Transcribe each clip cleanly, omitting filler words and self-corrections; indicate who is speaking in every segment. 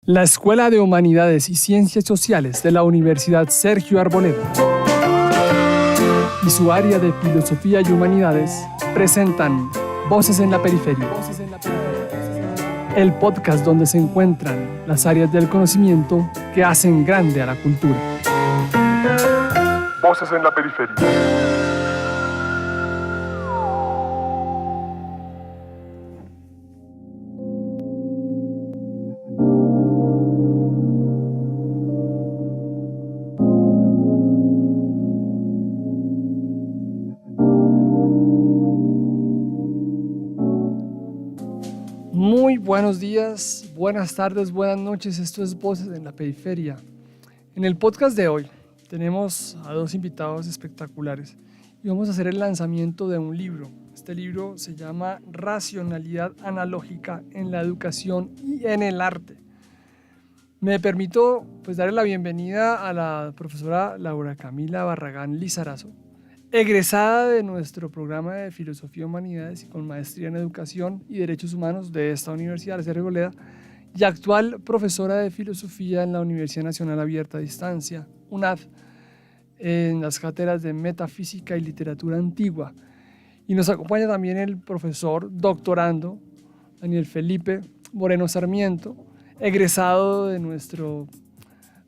Speaker 1: La Escuela de Humanidades y Ciencias Sociales de la Universidad Sergio Arboleda y su área de Filosofía y Humanidades presentan Voces en la Periferia, el podcast donde se encuentran las áreas del conocimiento que hacen grande a la cultura.
Speaker 2: Voces en la Periferia.
Speaker 1: Muy buenos días, buenas tardes, buenas noches. Esto es Voces en la Periferia. En el podcast de hoy tenemos a dos invitados espectaculares y vamos a hacer el lanzamiento de un libro. Este libro se llama Racionalidad analógica en la educación y en el arte. Me permito darle la bienvenida a la profesora Laura Camila Barragán Lizarazo, egresada de nuestro programa de Filosofía y Humanidades y con maestría en Educación y Derechos Humanos de esta Universidad de Sergio Arboleda y actual profesora de Filosofía en la Universidad Nacional Abierta a Distancia, UNAD, en las cátedras de Metafísica y Literatura Antigua. Y nos acompaña también el profesor doctorando Daniel Felipe Moreno Sarmiento, egresado de nuestro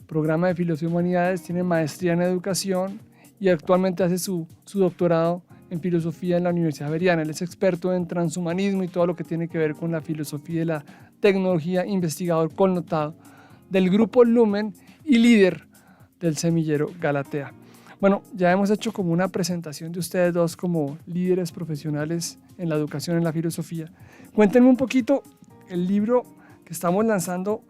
Speaker 1: programa de Filosofía y Humanidades, tiene maestría en Educación y actualmente hace su doctorado en filosofía en la Universidad Javeriana. Él es experto en transhumanismo y todo lo que tiene que ver con la filosofía de la tecnología, investigador connotado del Grupo Lumen y líder del semillero Galatea. Bueno, ya hemos hecho como una presentación de ustedes dos como líderes profesionales en la educación, en la filosofía. Cuéntenme un poquito el libro que estamos lanzando,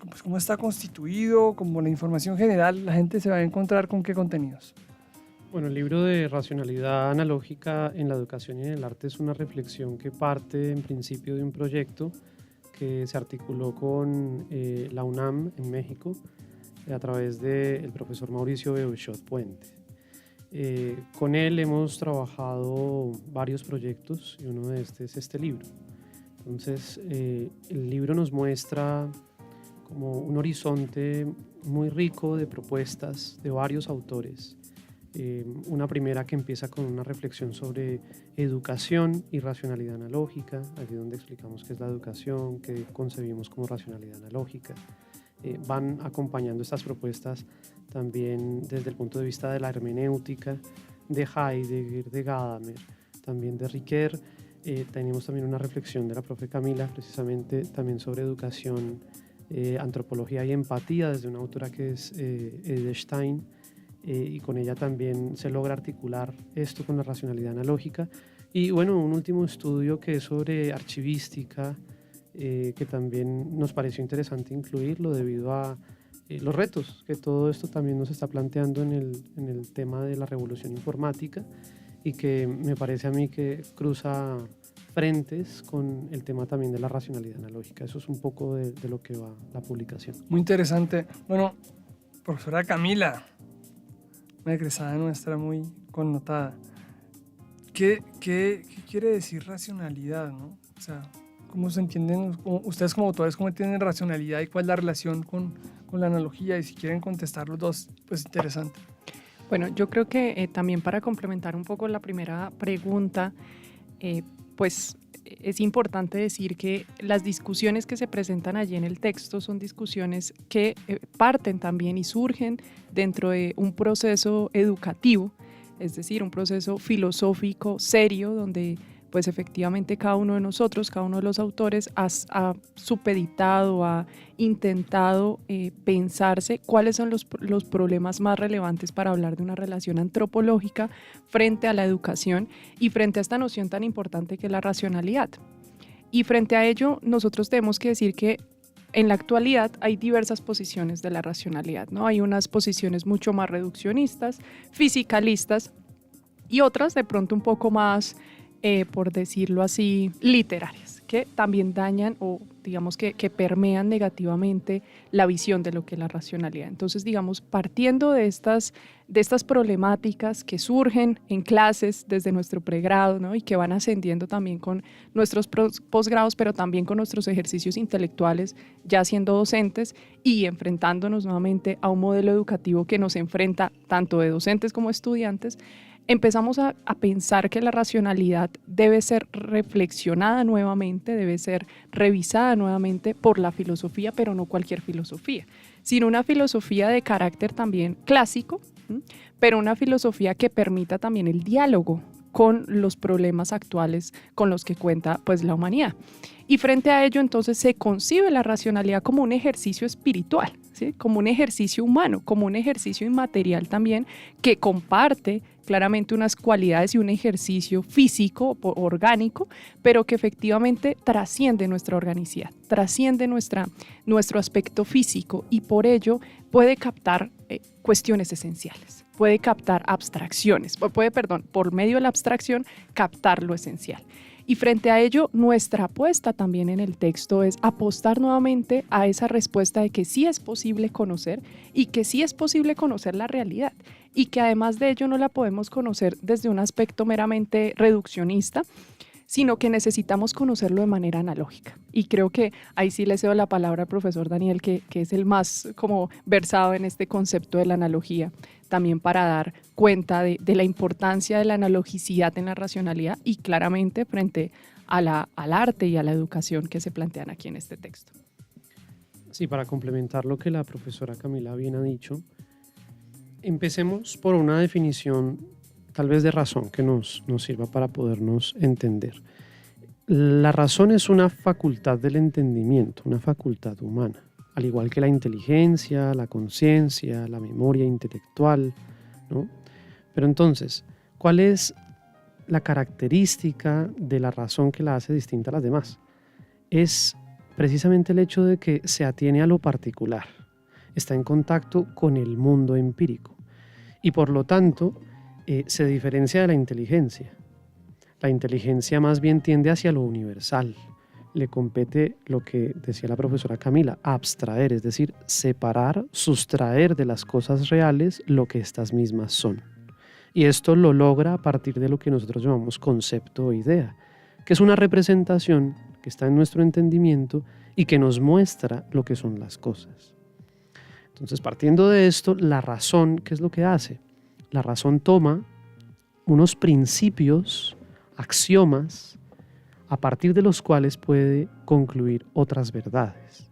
Speaker 1: pues cómo está constituido, como la información general, la gente se va a encontrar con qué contenidos.
Speaker 3: Bueno, el libro de Racionalidad analógica en la educación y en el arte es una reflexión que parte en principio de un proyecto que se articuló con la UNAM en México a través del profesor Mauricio Beuchot Puente. Con él hemos trabajado varios proyectos y uno de estos es este libro. Entonces, el libro nos muestra como un horizonte muy rico de propuestas de varios autores. Una primera que empieza con una reflexión sobre educación y racionalidad analógica, allí donde explicamos qué es la educación, qué concebimos como racionalidad analógica. Van acompañando estas propuestas también desde el punto de vista de la hermenéutica, de Heidegger, de Gadamer, también de Ricoeur. Tenemos también una reflexión de la profe Camila, precisamente también sobre educación, antropología y empatía, desde una autora que es Edith Stein. Y con ella también se logra articular esto con la racionalidad analógica. Y bueno, un último estudio que es sobre archivística, que también nos pareció interesante incluirlo debido a los retos que todo esto también nos está planteando en el tema de la revolución informática y que me parece a mí que cruza frentes con el tema también de la racionalidad analógica. Eso es un poco de lo que va la publicación.
Speaker 1: Muy interesante. Bueno, profesora Camila, una egresada nuestra muy connotada. ¿Qué quiere decir racionalidad, no? O sea, ¿cómo se entienden, ustedes como autores, cómo entienden racionalidad y cuál es la relación con la analogía? Y si quieren contestar los dos, pues interesante.
Speaker 4: Bueno, yo creo que también para complementar un poco la primera pregunta, pues es importante decir que las discusiones que se presentan allí en el texto son discusiones que parten también y surgen dentro de un proceso educativo, es decir, un proceso filosófico serio donde pues efectivamente cada uno de nosotros, cada uno de los autores ha supeditado, ha intentado pensarse cuáles son los problemas más relevantes para hablar de una relación antropológica frente a la educación y frente a esta noción tan importante que es la racionalidad. Y frente a ello, nosotros tenemos que decir que en la actualidad hay diversas posiciones de la racionalidad, ¿no? Hay unas posiciones mucho más reduccionistas, fisicalistas y otras de pronto un poco más por decirlo así, literarias. que también dañan o digamos que permean negativamente la visión de lo que es la racionalidad. Entonces, digamos, partiendo de estas problemáticas que surgen en clases desde nuestro pregrado, ¿no? Y que van ascendiendo también con nuestros posgrados, pero también con nuestros ejercicios intelectuales, ya siendo docentes y enfrentándonos nuevamente a un modelo educativo que nos enfrenta tanto de docentes como estudiantes, empezamos a pensar que la racionalidad debe ser reflexionada nuevamente, debe ser revisada nuevamente por la filosofía, pero no cualquier filosofía, sino una filosofía de carácter también clásico, pero una filosofía que permita también el diálogo con los problemas actuales con los que cuenta pues la humanidad. Y frente a ello entonces se concibe la racionalidad como un ejercicio espiritual, ¿sí? Como un ejercicio humano, como un ejercicio inmaterial también que comparte claramente unas cualidades y un ejercicio físico, orgánico, pero que efectivamente trasciende nuestra organicidad, trasciende nuestro aspecto físico y por ello puede captar cuestiones esenciales, puede captar abstracciones, por medio de la abstracción captar lo esencial. Y frente a ello, nuestra apuesta también en el texto es apostar nuevamente a esa respuesta de que sí es posible conocer y que sí es posible conocer la realidad y que además de ello no la podemos conocer desde un aspecto meramente reduccionista, sino que necesitamos conocerlo de manera analógica. Y creo que ahí sí le cedo la palabra al profesor Daniel, que es el más como versado en este concepto de la analogía, también para dar cuenta de la importancia de la analogicidad en la racionalidad y claramente frente al arte y a la educación que se plantean aquí en este texto.
Speaker 3: Sí, para complementar lo que la profesora Camila bien ha dicho, empecemos por una definición tal vez de razón que nos sirva para podernos entender. La razón es una facultad del entendimiento, una facultad humana, al igual que la inteligencia, la conciencia, la memoria intelectual, ¿no? Pero entonces, ¿cuál es la característica de la razón que la hace distinta a las demás? Es precisamente el hecho de que se atiene a lo particular, está en contacto con el mundo empírico y por lo tanto se diferencia de la inteligencia. La inteligencia más bien tiende hacia lo universal. Le compete lo que decía la profesora Camila, abstraer, es decir, separar, sustraer de las cosas reales lo que estas mismas son. Y esto lo logra a partir de lo que nosotros llamamos concepto o idea, que es una representación que está en nuestro entendimiento y que nos muestra lo que son las cosas. Entonces, partiendo de esto, la razón, ¿qué es lo que hace? La razón toma unos principios, axiomas, a partir de los cuales puede concluir otras verdades.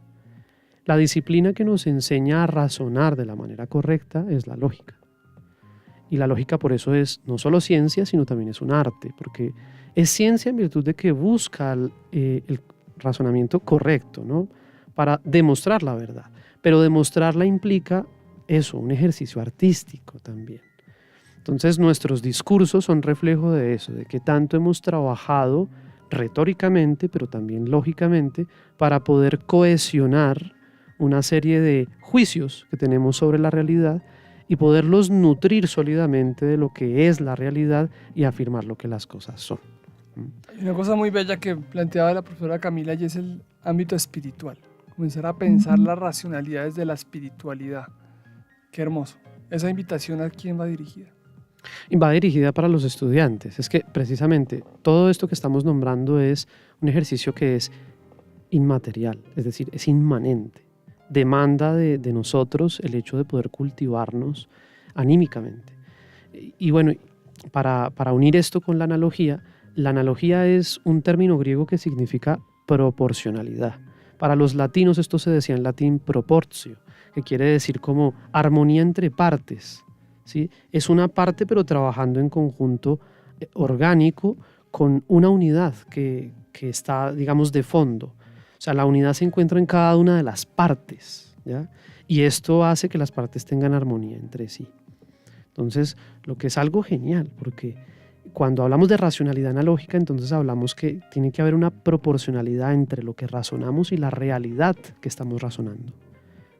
Speaker 3: La disciplina que nos enseña a razonar de la manera correcta es la lógica. Y la lógica por eso es no solo ciencia, sino también es un arte, porque es ciencia en virtud de que busca el razonamiento correcto, ¿no? Para demostrar la verdad. Pero demostrarla implica eso, un ejercicio artístico también. Entonces nuestros discursos son reflejo de eso, de que tanto hemos trabajado retóricamente, pero también lógicamente, para poder cohesionar una serie de juicios que tenemos sobre la realidad y poderlos nutrir sólidamente de lo que es la realidad y afirmar lo que las cosas son.
Speaker 1: Hay una cosa muy bella que planteaba la profesora Camila y es el ámbito espiritual. Comenzar a pensar la racionalidad desde la espiritualidad. Qué hermoso. ¿Esa invitación a quién va dirigida?
Speaker 3: Y va dirigida para los estudiantes. Es que precisamente todo esto que estamos nombrando es un ejercicio que es inmaterial, es decir, es inmanente. Demanda de nosotros el hecho de poder cultivarnos anímicamente. Y bueno, para unir esto con la analogía es un término griego que significa proporcionalidad. Para los latinos esto se decía en latín proportio, que quiere decir como armonía entre partes. ¿Sí? Es una parte pero trabajando en conjunto orgánico con una unidad que está, digamos, de fondo. O sea, la unidad se encuentra en cada una de las partes, ¿ya? Y esto hace que las partes tengan armonía entre sí. Entonces, lo que es algo genial, porque cuando hablamos de racionalidad analógica, entonces hablamos que tiene que haber una proporcionalidad entre lo que razonamos y la realidad que estamos razonando,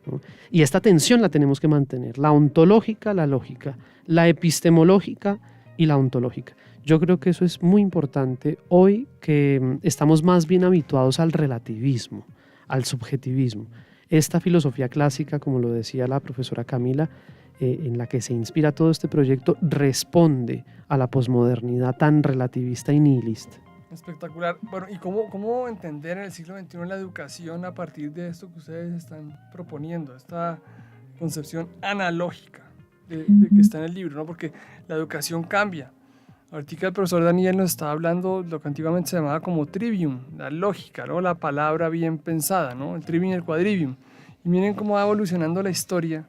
Speaker 3: ¿no? Y esta tensión la tenemos que mantener, la ontológica, la lógica, la epistemológica y la ontológica. Yo creo que eso es muy importante hoy que estamos más bien habituados al relativismo, al subjetivismo. Esta filosofía clásica, como lo decía la profesora Camila, en la que se inspira todo este proyecto, responde a la posmodernidad tan relativista y nihilista.
Speaker 1: Espectacular. Bueno, ¿y cómo entender en el siglo XXI la educación a partir de esto que ustedes están proponiendo, esta concepción analógica de que está en el libro, ¿no? Porque la educación cambia. Ahorita el profesor Daniel nos está hablando lo que antiguamente se llamaba como trivium, la lógica, ¿no? La palabra bien pensada, ¿no? El trivium y el quadrivium. Y miren cómo va evolucionando la historia.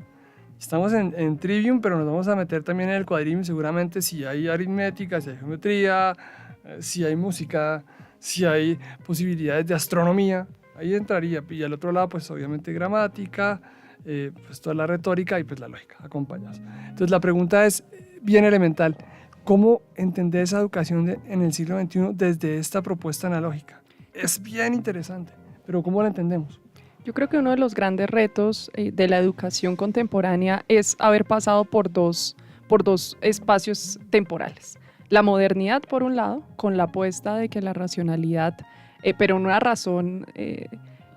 Speaker 1: Estamos en trivium, pero nos vamos a meter también en el quadrivium, seguramente si hay aritmética, si hay geometría, si hay música, si hay posibilidades de astronomía, ahí entraría. Y al otro lado, pues obviamente gramática, pues toda la retórica y pues la lógica acompañadas. Entonces la pregunta es bien elemental. ¿Cómo entender esa educación en el siglo XXI desde esta propuesta analógica? Es bien interesante, pero ¿cómo la entendemos?
Speaker 4: Yo creo que uno de los grandes retos de la educación contemporánea es haber pasado por dos espacios temporales. La modernidad, por un lado, con la apuesta de que la racionalidad, pero una razón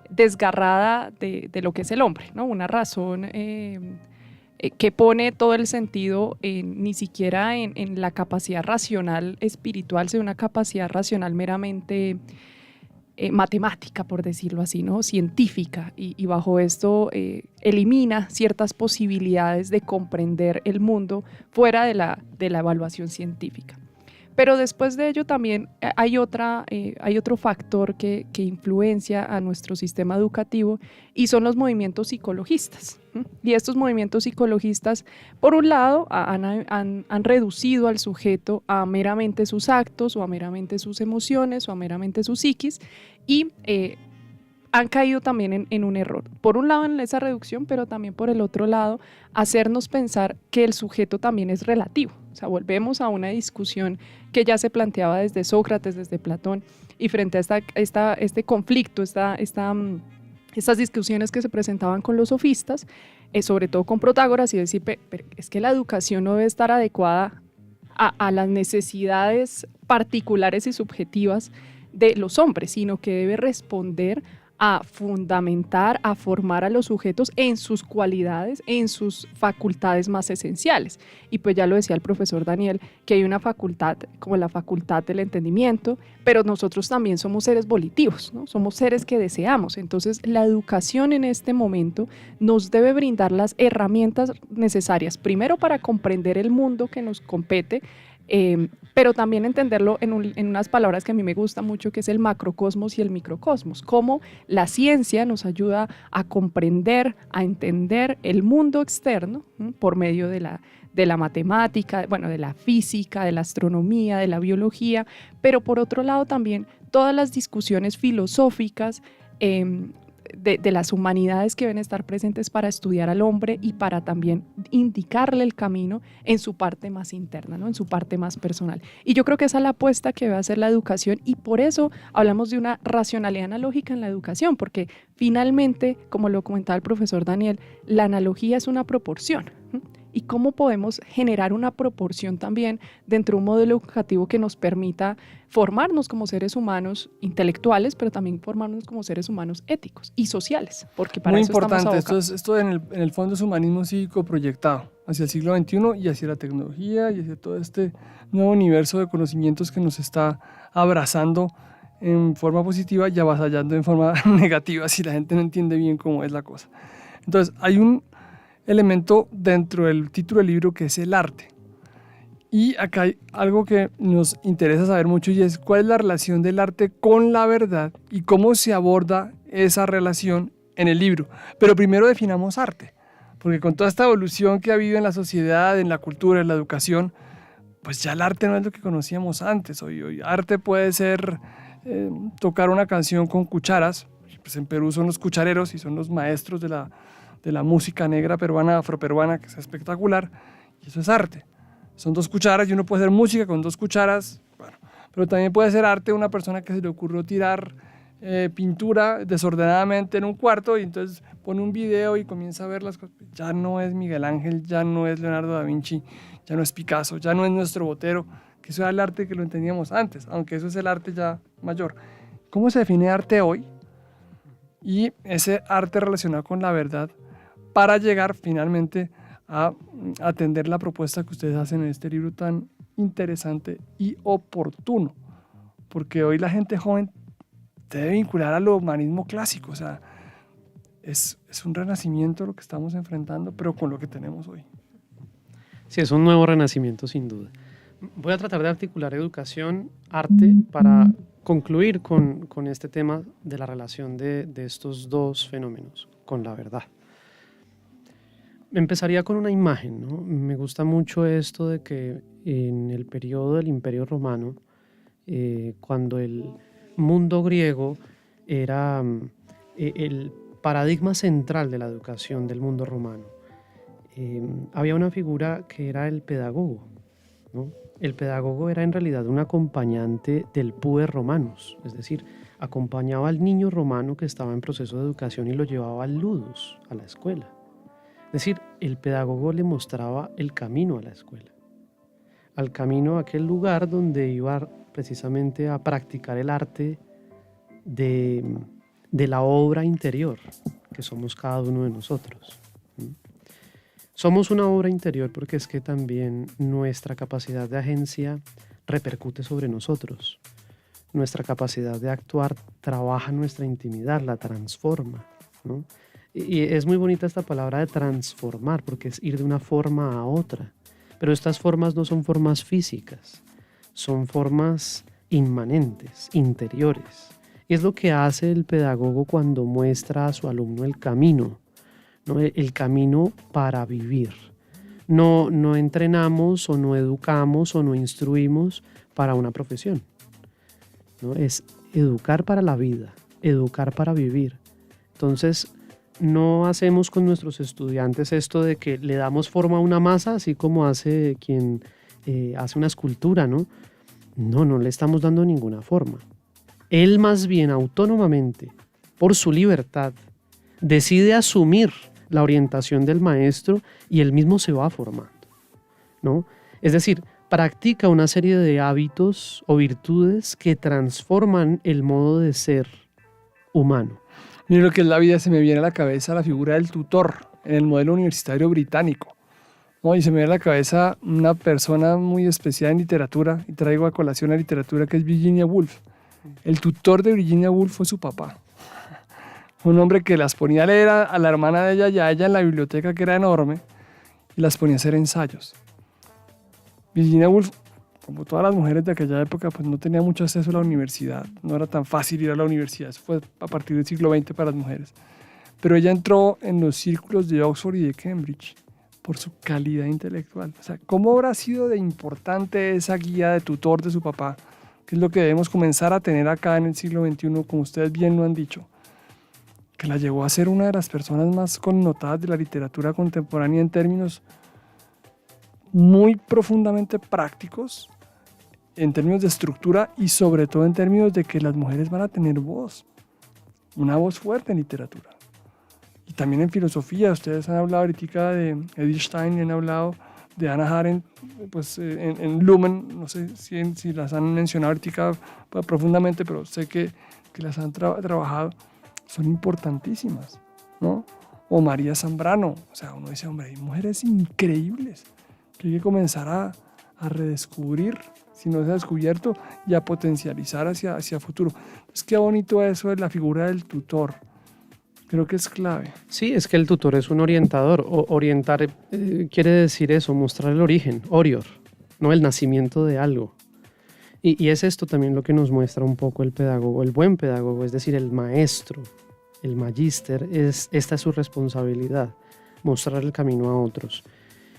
Speaker 4: desgarrada de lo que es el hombre, ¿no? Una razón que pone todo el sentido ni siquiera en la capacidad racional espiritual, sino una capacidad racional meramente matemática, por decirlo así, ¿no? Científica, y bajo esto elimina ciertas posibilidades de comprender el mundo fuera de la evaluación científica. Pero después de ello también hay otro factor que influencia a nuestro sistema educativo y son los movimientos psicologistas. Y estos movimientos psicologistas, por un lado, han reducido al sujeto a meramente sus actos o a meramente sus emociones o a meramente su psiquis y han caído también en un error. Por un lado en esa reducción, pero también por el otro lado, hacernos pensar que el sujeto también es relativo. O sea, volvemos a una discusión que ya se planteaba desde Sócrates, desde Platón, y frente a este conflicto, estas discusiones que se presentaban con los sofistas, sobre todo con Protágoras, y decir, es que la educación no debe estar adecuada a las necesidades particulares y subjetivas de los hombres, sino que debe responder a fundamentar, a formar a los sujetos en sus cualidades, en sus facultades más esenciales. Y pues ya lo decía el profesor Daniel, que hay una facultad como la facultad del entendimiento, pero nosotros también somos seres volitivos, ¿no? Somos seres que deseamos. Entonces la educación en este momento nos debe brindar las herramientas necesarias, primero para comprender el mundo que nos compete, pero también entenderlo en unas palabras que a mí me gusta mucho, que es el macrocosmos y el microcosmos, cómo la ciencia nos ayuda a comprender, a entender el mundo externo por medio de la matemática, bueno, de la física, de la astronomía, de la biología, pero por otro lado también todas las discusiones filosóficas de las humanidades que deben estar presentes para estudiar al hombre y para también indicarle el camino en su parte más interna, ¿no? En su parte más personal. Y yo creo que esa es la apuesta que debe hacer la educación y por eso hablamos de una racionalidad analógica en la educación, porque finalmente, como lo comentaba el profesor Daniel, la analogía es una proporción. ¿Y cómo podemos generar una proporción también dentro de un modelo educativo que nos permita formarnos como seres humanos intelectuales, pero también formarnos como seres humanos éticos y sociales? Porque para
Speaker 1: Muy
Speaker 4: eso
Speaker 1: importante,
Speaker 4: estamos
Speaker 1: esto en el fondo es humanismo cívico proyectado hacia el siglo XXI y hacia la tecnología y hacia todo este nuevo universo de conocimientos que nos está abrazando en forma positiva y avasallando en forma negativa si la gente no entiende bien cómo es la cosa. Entonces, hay un elemento dentro del título del libro que es el arte. Y acá hay algo que nos interesa saber mucho y es cuál es la relación del arte con la verdad y cómo se aborda esa relación en el libro. Pero primero definamos arte, porque con toda esta evolución que ha habido en la sociedad, en la cultura, en la educación, pues ya el arte no es lo que conocíamos antes. Hoy arte puede ser tocar una canción con cucharas. Pues en Perú son los cuchareros y son los maestros de la música negra peruana, afroperuana, que es espectacular, y eso es arte. Son dos cucharas y uno puede hacer música con dos cucharas, bueno, pero también puede ser arte una persona que se le ocurrió tirar pintura desordenadamente en un cuarto y entonces pone un video y comienza a ver las cosas. Ya no es Miguel Ángel, ya no es Leonardo da Vinci, ya no es Picasso, ya no es nuestro Botero, que eso era el arte que lo entendíamos antes, aunque eso es el arte ya mayor. ¿Cómo se define arte hoy? Y ese arte relacionado con la verdad para llegar finalmente a atender la propuesta que ustedes hacen en este libro tan interesante y oportuno, porque hoy la gente joven debe vincular al humanismo clásico, o sea, es un renacimiento lo que estamos enfrentando, pero con lo que tenemos hoy.
Speaker 3: Sí, es un nuevo renacimiento sin duda. Voy a tratar de articular educación, arte, para concluir con este tema de la relación de estos dos fenómenos con la verdad. Empezaría con una imagen, ¿no? Me gusta mucho esto de que en el periodo del Imperio Romano, cuando el mundo griego era el paradigma central de la educación del mundo romano, había una figura que era el pedagogo, ¿no? El pedagogo era en realidad un acompañante del puer romanus, es decir, acompañaba al niño romano que estaba en proceso de educación y lo llevaba al ludus, a la escuela. Es decir, el pedagogo le mostraba el camino a la escuela, al camino a aquel lugar donde iba precisamente a practicar el arte de la obra interior, que somos cada uno de nosotros. Somos una obra interior porque es que también nuestra capacidad de agencia repercute sobre nosotros. Nuestra capacidad de actuar trabaja nuestra intimidad, la transforma, ¿no? Y es muy bonita esta palabra de transformar, porque es ir de una forma a otra. Pero estas formas no son formas físicas, son formas inmanentes, interiores. Y es lo que hace el pedagogo cuando muestra a su alumno el camino, ¿no? El camino para vivir. No entrenamos o no educamos o no instruimos para una profesión, ¿no? Es educar para la vida, educar para vivir. Entonces, no hacemos con nuestros estudiantes esto de que le damos forma a una masa, así como hace quien hace una escultura, ¿no? No le estamos dando ninguna forma. Él más bien autónomamente, por su libertad, decide asumir la orientación del maestro y él mismo se va formando, ¿no? Es decir, practica una serie de hábitos o virtudes que transforman el modo de ser humano.
Speaker 1: Mire lo que es la vida, se me viene a la cabeza la figura del tutor en el modelo universitario británico, ¿no? Y se me viene a la cabeza una persona muy especial en literatura, y traigo a colación la literatura, que es Virginia Woolf. El tutor de Virginia Woolf fue su papá. Un hombre que las ponía a leer a la hermana de ella y a ella en la biblioteca, que era enorme, y las ponía a hacer ensayos. Virginia Woolf, como todas las mujeres de aquella época, pues no tenía mucho acceso a la universidad, no era tan fácil ir a la universidad, eso fue a partir del siglo XX para las mujeres. Pero ella entró en los círculos de Oxford y de Cambridge por su calidad intelectual. O sea, ¿cómo habrá sido de importante esa guía de tutor de su papá? Que es lo que debemos comenzar a tener acá en el siglo XXI, como ustedes bien lo han dicho, que la llevó a ser una de las personas más connotadas de la literatura contemporánea en términos muy profundamente prácticos, en términos de estructura y sobre todo en términos de que las mujeres van a tener voz, una voz fuerte en literatura. Y también en filosofía, ustedes han hablado ahorita de Edith Stein y han hablado de Hannah Arendt, pues en Lumen, no sé si las han mencionado ahorita profundamente, pero sé que las han trabajado, son importantísimas, ¿no? O María Zambrano, o sea, uno dice, hombre, hay mujeres increíbles que hay que comenzar a redescubrir, si no se ha descubierto, y a potencializar hacia futuro. Pues qué bonito eso de la figura del tutor. Creo que es clave.
Speaker 3: Sí, es que el tutor es un orientador. Orientar quiere decir eso, mostrar el origen, orior, ¿no? El nacimiento de algo. Y es esto también lo que nos muestra un poco el pedagogo, el buen pedagogo, es decir, el maestro, el magíster, esta es su responsabilidad, mostrar el camino a otros.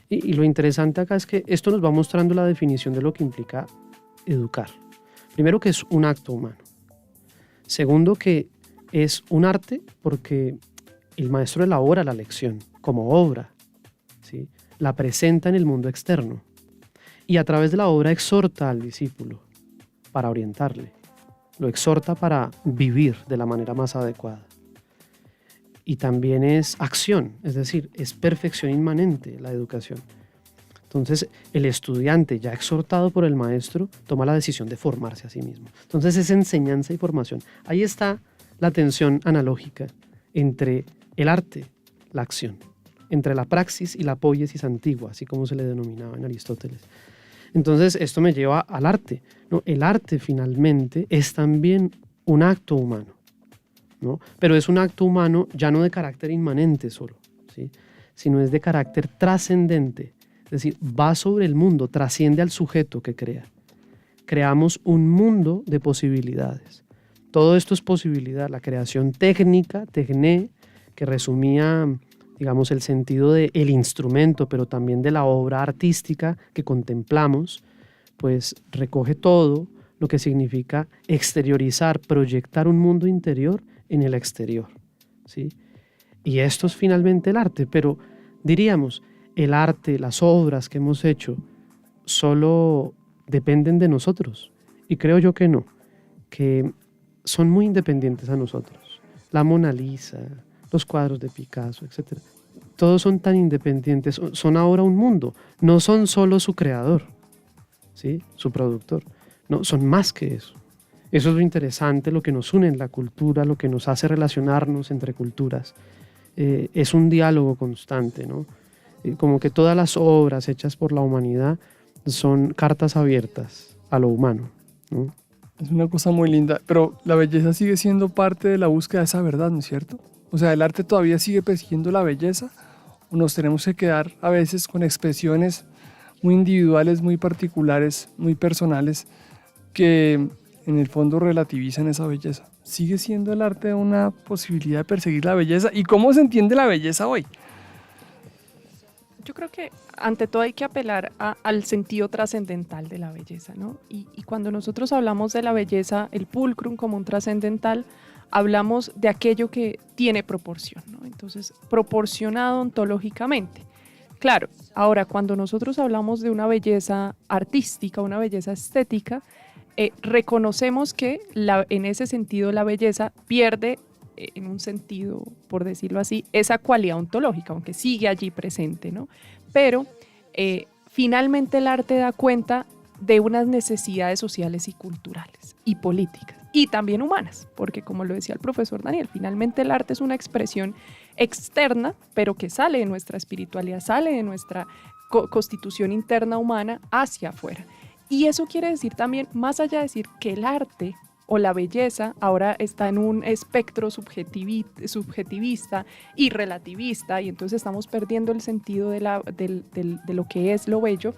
Speaker 3: Y lo interesante acá es que esto nos va mostrando la definición de lo que implica educar. Primero, que es un acto humano. Segundo, que es un arte porque el maestro elabora la lección como obra, ¿sí? La presenta en el mundo externo y a través de la obra exhorta al discípulo para orientarle, lo exhorta para vivir de la manera más adecuada. Y también es acción, es decir, es perfección inmanente la educación. Entonces, el estudiante, ya exhortado por el maestro, toma la decisión de formarse a sí mismo. Entonces, es enseñanza y formación. Ahí está la tensión analógica entre el arte, la acción, entre la praxis y la poiesis antigua, así como se le denominaba en Aristóteles. Entonces, esto me lleva al arte, ¿no? El arte, finalmente, es también un acto humano, ¿no? Pero es un acto humano ya no de carácter inmanente solo, ¿sí? Sino es de carácter trascendente. Es decir, va sobre el mundo, trasciende al sujeto que crea. Creamos un mundo de posibilidades. Todo esto es posibilidad. La creación técnica, tecné, que resumía, digamos, el sentido del instrumento, pero también de la obra artística que contemplamos, pues recoge todo lo que significa exteriorizar, proyectar un mundo interior en el exterior, ¿sí? Y esto es finalmente el arte, pero diríamos, el arte, las obras que hemos hecho, solo dependen de nosotros. Y creo yo que no, que son muy independientes a nosotros. La Mona Lisa, los cuadros de Picasso, etc. Todos son tan independientes, son ahora un mundo. No son solo su creador, ¿sí? Su productor. No, son más que eso. Eso es lo interesante, lo que nos une en la cultura, lo que nos hace relacionarnos entre culturas. Es un diálogo constante, ¿no? Como que todas las obras hechas por la humanidad son cartas abiertas a lo humano, ¿no?
Speaker 1: Es una cosa muy linda, pero la belleza sigue siendo parte de la búsqueda de esa verdad, ¿no es cierto? O sea, ¿el arte todavía sigue persiguiendo la belleza? ¿O nos tenemos que quedar a veces con expresiones muy individuales, muy particulares, muy personales, que en el fondo relativizan esa belleza? ¿Sigue siendo el arte una posibilidad de perseguir la belleza? ¿Y cómo se entiende la belleza hoy?
Speaker 4: Yo creo que ante todo hay que apelar al sentido trascendental de la belleza, ¿no? Y cuando nosotros hablamos de la belleza, el pulcrum como un trascendental, hablamos de aquello que tiene proporción, ¿no? Entonces, proporcionado ontológicamente. Claro, ahora cuando nosotros hablamos de una belleza artística, una belleza estética, reconocemos que en ese sentido la belleza pierde, en un sentido, por decirlo así, esa cualidad ontológica, aunque sigue allí presente, ¿no? Pero finalmente el arte da cuenta de unas necesidades sociales y culturales y políticas y también humanas, porque como lo decía el profesor Daniel, finalmente el arte es una expresión externa, pero que sale de nuestra espiritualidad, sale de nuestra constitución interna humana hacia afuera. Y eso quiere decir también, más allá de decir que el arte o la belleza ahora está en un espectro subjetivista y relativista, y entonces estamos perdiendo el sentido de lo que es lo bello.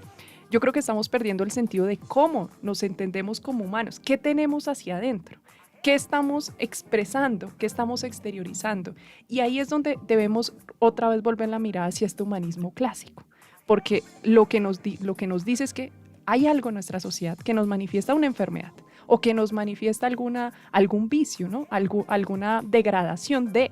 Speaker 4: Yo creo que estamos perdiendo el sentido de cómo nos entendemos como humanos, qué tenemos hacia adentro, qué estamos expresando, qué estamos exteriorizando. Y ahí es donde debemos otra vez volver la mirada hacia este humanismo clásico, porque lo que nos dice es que hay algo en nuestra sociedad que nos manifiesta una enfermedad o que nos manifiesta algún vicio, ¿no? Alguna degradación de...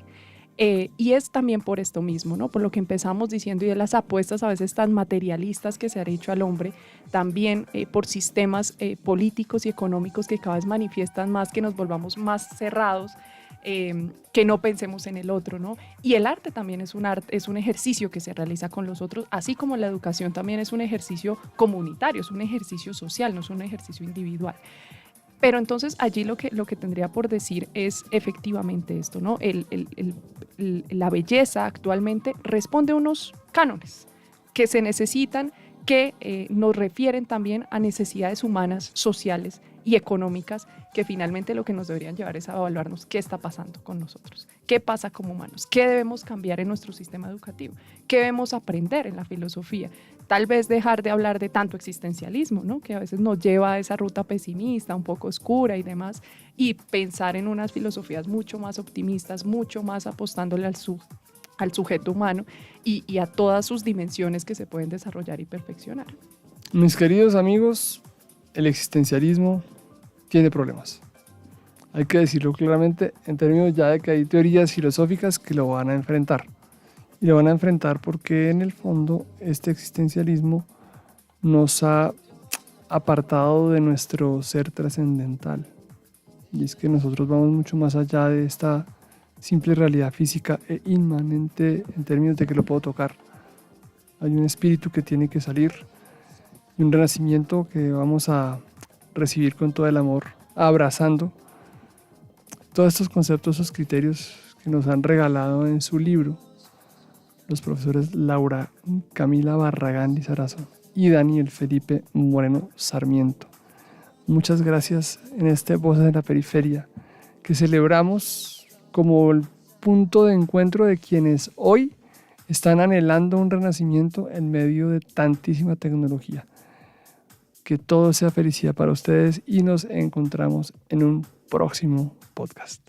Speaker 4: y es también por esto mismo, ¿no? Por lo que empezamos diciendo y de las apuestas a veces tan materialistas que se han hecho al hombre, también por sistemas políticos y económicos que cada vez manifiestan más que nos volvamos más cerrados, que no pensemos en el otro, ¿no? Y el arte también es un ejercicio que se realiza con los otros, así como la educación también es un ejercicio comunitario, es un ejercicio social, no es un ejercicio individual. Pero entonces allí lo que tendría por decir es efectivamente esto, ¿no? La belleza actualmente responde a unos cánones que se necesitan, que nos refieren también a necesidades humanas, sociales y económicas, que finalmente lo que nos deberían llevar es a evaluarnos qué está pasando con nosotros, qué pasa como humanos, qué debemos cambiar en nuestro sistema educativo, qué debemos aprender en la filosofía. Tal vez dejar de hablar de tanto existencialismo, ¿no? Que a veces nos lleva a esa ruta pesimista, un poco oscura y demás, y pensar en unas filosofías mucho más optimistas, mucho más apostándole al sujeto humano y a todas sus dimensiones que se pueden desarrollar y perfeccionar.
Speaker 1: Mis queridos amigos, el existencialismo tiene problemas. Hay que decirlo claramente en términos ya de que hay teorías filosóficas que lo van a enfrentar. Y lo van a enfrentar porque en el fondo este existencialismo nos ha apartado de nuestro ser trascendental. Y es que nosotros vamos mucho más allá de esta simple realidad física e inmanente en términos de que lo puedo tocar. hay un espíritu que tiene que salir y un renacimiento que vamos a recibir con todo el amor, abrazando todos estos conceptos, esos criterios que nos han regalado en su libro los profesores Laura Camila Barragán Lizarazo y Daniel Felipe Moreno Sarmiento. Muchas gracias en este Voces de la Periferia, que celebramos como el punto de encuentro de quienes hoy están anhelando un renacimiento en medio de tantísima tecnología. Que todo sea felicidad para ustedes y nos encontramos en un próximo podcast.